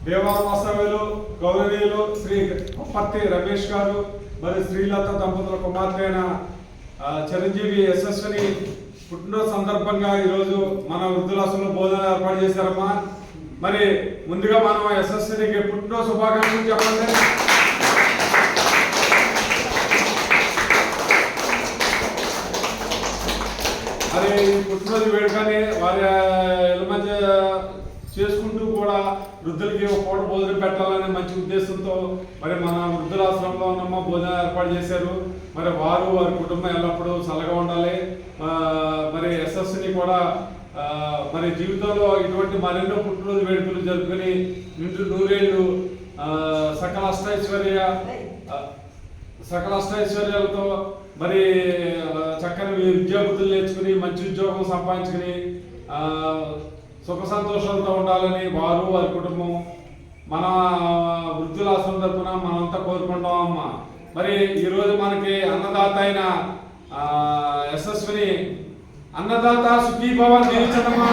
దేవాల వాస్తవ్యులు గౌరవనీయులు శ్రీ పత్తి రమేష్ గారు మరియు శ్రీలత దంపతుల కుమార్తె అయిన చిరంజీవి యశస్విని పుట్టినరోజు సందర్భంగా ఈరోజు మన వృద్ధులాశ్రమంలో భోజనం ఏర్పాటు చేశారమ్మా. మరి ముందుగా మనం యశస్వినికి పుట్టినరోజు శుభాకాంక్షలు చెప్పండి. మరి పుట్టినరోజు వేడుకని వారి ఇళ్ళ మధ్య చేసుకుంటూ కూడా వృద్ధులకి ఒక పూట భోజనం పెట్టాలనే మంచి ఉద్దేశంతో మరి మన వృద్ధులాశ్రమంలో ఉన్నమ్మ భోజనం ఏర్పాటు చేశారు. మరి వారు వారి కుటుంబం ఎల్లప్పుడూ చల్లగా ఉండాలి. మరి యశస్సుని కూడా మరి జీవితంలో ఇటువంటి మరెన్నో పుట్టినరోజు వేడుకలు జరుపుకొని నిండు నూరేళ్ళు సకల అష్టైశ్వర్యాలతో మరి చక్కని విద్యాబుద్ధులు నేర్చుకుని మంచి ఉద్యోగం సంపాదించుకుని సుఖ సంతోషాలతో ఉండాలని వారు వారి కుటుంబం మన వృద్ధులాశ్రమం తరపున మనంతా కోరుకుంటాం అమ్మ. మరి ఈరోజు మనకి అన్నదాత అయిన యశస్విని అన్నదాత సుఖీభవన్ దీవించడమ్మా.